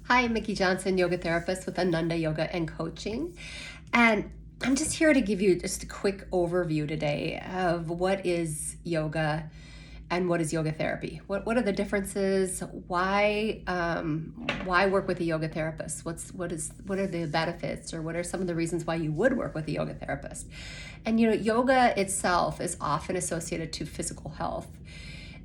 Hi, I'm Mickey Johnson, yoga therapist with Ananda Yoga and Coaching. And I'm just here to give you just a quick overview today of what is yoga and what is yoga therapy. What are the differences? Why work with a yoga therapist? What are the benefits, or what are some of the reasons why you would work with a yoga therapist? And yoga itself is often associated to physical health.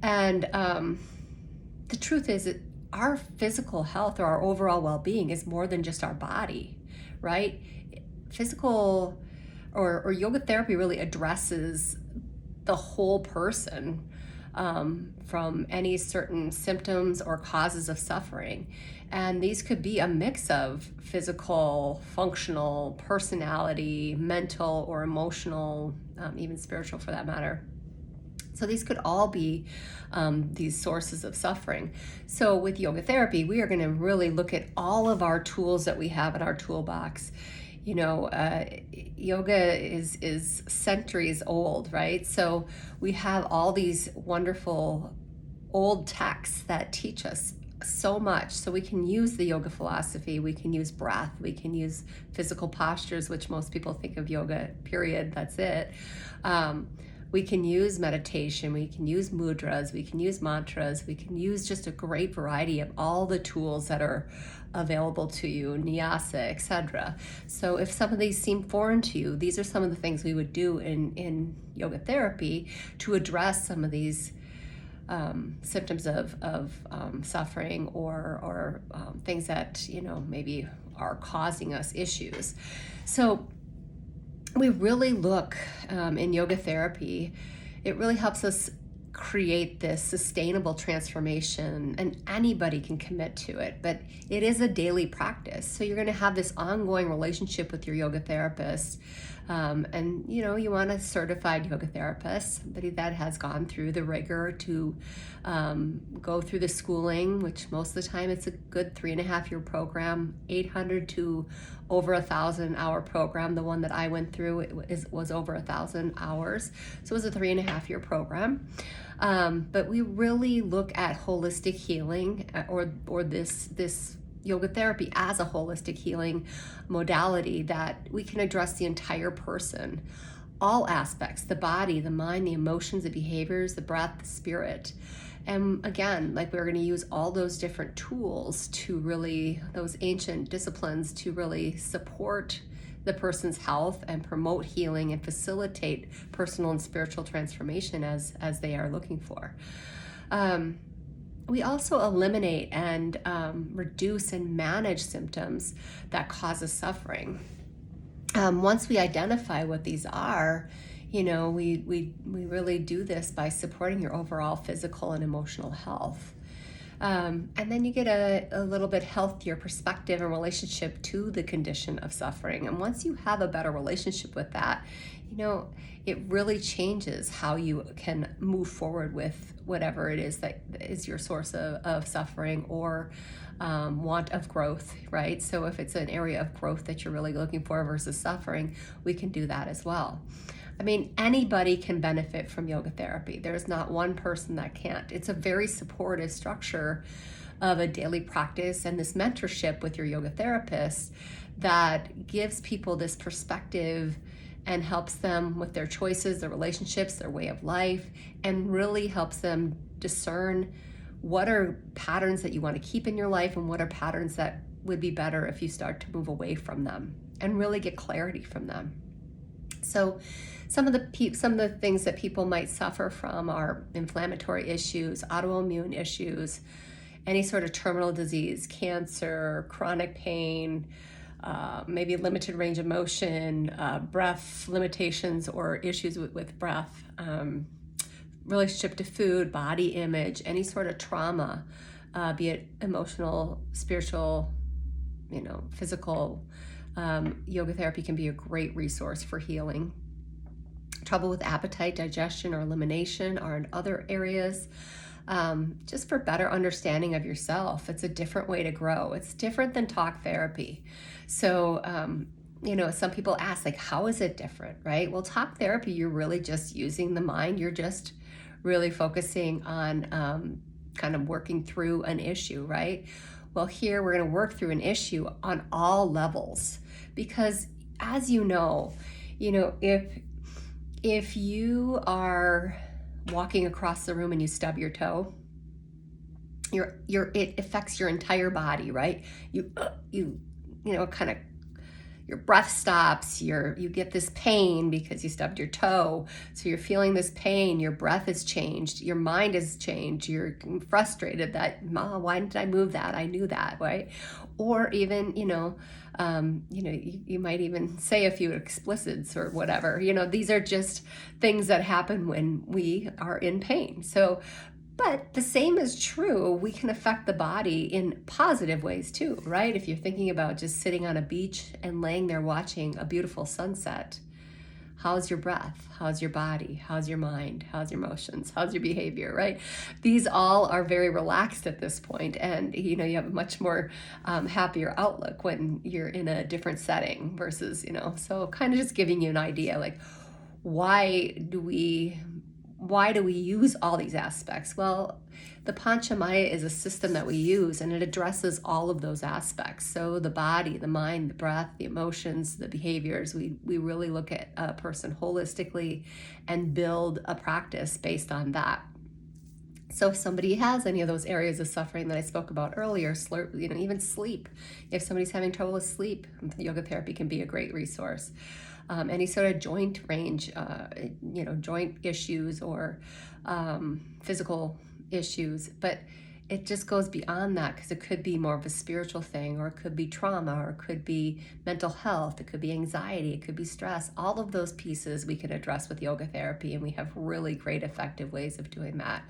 And the truth is that our physical health or our overall well-being is more than just our body, right? Physical or yoga therapy really addresses the whole person, from any certain symptoms or causes of suffering. And these could be a mix of physical, functional, personality, mental or emotional, even spiritual for that matter. So these could all be these sources of suffering. So with yoga therapy, we are going to really look at all of our tools that we have in our toolbox. Yoga is centuries old, right? So we have all these wonderful old texts that teach us so much. So we can use the yoga philosophy, we can use breath, we can use physical postures, which most people think of yoga, period, that's it. We can use meditation, we can use mudras, we can use mantras, we can use just a great variety of all the tools that are available to you, Nyasa, etc. So if some of these seem foreign to you, these are some of the things we would do in yoga therapy to address some of these symptoms of suffering or things that maybe are causing us issues. So we really look in yoga therapy, it really helps us create this sustainable transformation, and anybody can commit to it, but it is a daily practice. So you're going to have this ongoing relationship with your yoga therapist, and you want a certified yoga therapist, somebody that has gone through the rigor to go through the schooling, which most of the time it's a good 3.5-year program, 800 to over 1,000-hour program. The one that I went through was over 1,000 hours, so it was a 3.5-year program. But we really look at holistic healing, or this yoga therapy as a holistic healing modality that we can address the entire person, all aspects, the body, the mind, the emotions, the behaviors, the breath, the spirit. And again, we're going to use all those different tools those ancient disciplines to really support the person's health and promote healing and facilitate personal and spiritual transformation as they are looking for. We also eliminate and reduce and manage symptoms that cause us suffering. Once we identify what these are, we really do this by supporting your overall physical and emotional health. And then you get a little bit healthier perspective and relationship to the condition of suffering. And once you have a better relationship with that, it really changes how you can move forward with whatever it is that is your source of suffering or want of growth, right? So if it's an area of growth that you're really looking for versus suffering, we can do that as well. I mean, anybody can benefit from yoga therapy. There's not one person that can't. It's a very supportive structure of a daily practice and this mentorship with your yoga therapist that gives people this perspective and helps them with their choices, their relationships, their way of life, and really helps them discern what are patterns that you want to keep in your life and what are patterns that would be better if you start to move away from them, and really get clarity from them. So some of the things that people might suffer from are inflammatory issues, autoimmune issues, any sort of terminal disease, cancer, chronic pain, maybe limited range of motion, breath limitations or issues with breath, relationship to food, body image, any sort of trauma, be it emotional, spiritual, physical. Yoga therapy can be a great resource for healing. Trouble with appetite, digestion, or elimination are in other areas. Just for better understanding of yourself. It's a different way to grow. It's different than talk therapy. So, some people ask, how is it different, right? Well, talk therapy, you're really just using the mind. You're just really focusing on kind of working through an issue, right? Well, here we're going to work through an issue on all levels, because as if you are walking across the room and you stub your toe, it affects your entire body, right? Kind of, your breath stops, you get this pain because you stubbed your toe. So you're feeling this pain, your breath has changed, your mind has changed, you're frustrated that, why didn't I move that? I knew that, right? Or even, you might even say a few explicits or whatever. These are just things that happen when we are in pain. But the same is true. We can affect the body in positive ways too, right? If you're thinking about just sitting on a beach and laying there watching a beautiful sunset, how's your breath? How's your body? How's your mind? How's your emotions? How's your behavior, right? These all are very relaxed at this point, and you have a much more happier outlook when you're in a different setting versus, so kind of just giving you an idea, like, why do we use all these aspects? Well, the Panchamaya is a system that we use, and it addresses all of those aspects. So the body, the mind, the breath, the emotions, the behaviors, we really look at a person holistically and build a practice based on that. So if somebody has any of those areas of suffering that I spoke about earlier, even sleep, if somebody's having trouble with sleep, yoga therapy can be a great resource. Any sort of joint range, joint issues or physical issues. But it just goes beyond that, because it could be more of a spiritual thing, or it could be trauma, or it could be mental health, it could be anxiety, it could be stress. All of those pieces we can address with yoga therapy, and we have really great effective ways of doing that.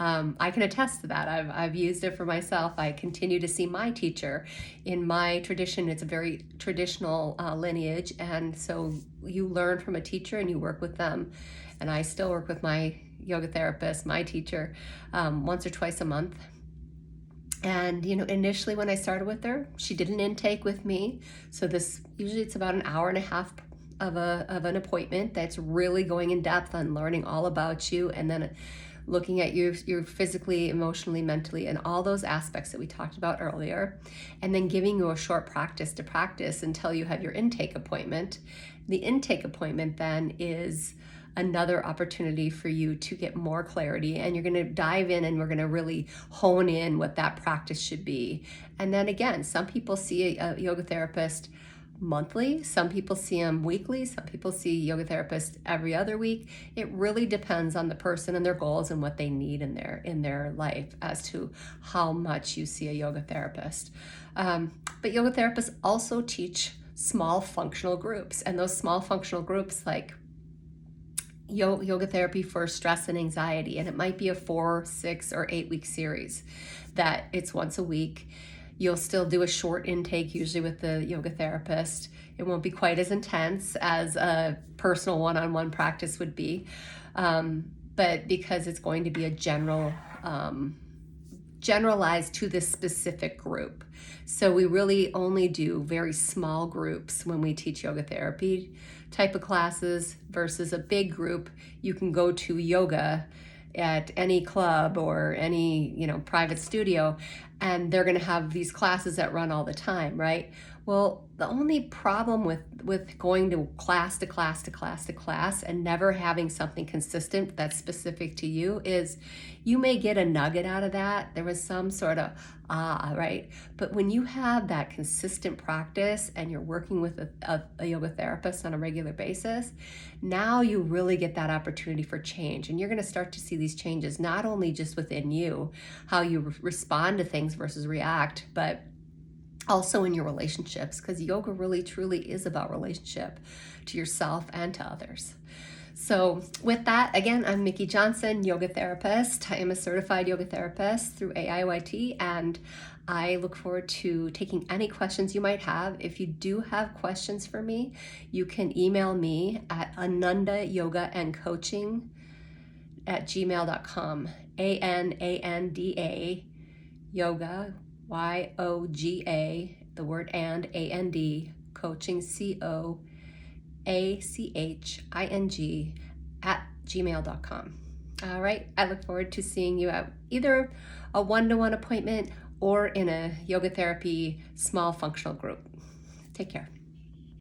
I can attest to that. I've used it for myself. I continue to see my teacher. In my tradition, it's a very traditional lineage, and so you learn from a teacher and you work with them. And I still work with my yoga therapist, my teacher, once or twice a month. And initially when I started with her, she did an intake with me. So usually it's about an hour and a half of an appointment that's really going in depth on learning all about you, and then looking at you physically, emotionally, mentally, and all those aspects that we talked about earlier, and then giving you a short practice to practice until you have your intake appointment. The intake appointment then is another opportunity for you to get more clarity, and you're going to dive in and we're going to really hone in what that practice should be. And then again, some people see a yoga therapist monthly, some people see them weekly, some people see yoga therapist every other week. It really depends on the person and their goals and what they need in their life as to how much you see a yoga therapist. But yoga therapists also teach small functional groups, and those small functional groups, like yoga therapy for stress and anxiety, and it might be a 4, 6, or 8 week series that it's once a week. You'll still do a short intake, usually with the yoga therapist. It won't be quite as intense as a personal one-on-one practice would be, but because it's going to be a generalized to this specific group. So we really only do very small groups when we teach yoga therapy type of classes versus a big group. You can go to yoga at any club or any private studio, and they're going to have these classes that run all the time, right? Well, the only problem with going to class to class to class to class and never having something consistent that's specific to you is you may get a nugget out of that. There was some sort of right? But when you have that consistent practice and you're working with a yoga therapist on a regular basis, now you really get that opportunity for change. And you're going to start to see these changes, not only just within you, how you respond to things versus react, but also in your relationships, because yoga really truly is about relationship to yourself and to others. So with that, again, I'm Mickey Johnson, yoga therapist. I am a certified yoga therapist through AIYT, and I look forward to taking any questions you might have. If you do have questions for me, you can email me at anandayogaandcoaching@gmail.com. ANANDA yoga, YOGA, the word and coaching, COACHING @gmail.com. All right, I look forward to seeing you at either a one-to-one appointment or in a yoga therapy small functional group. Take care.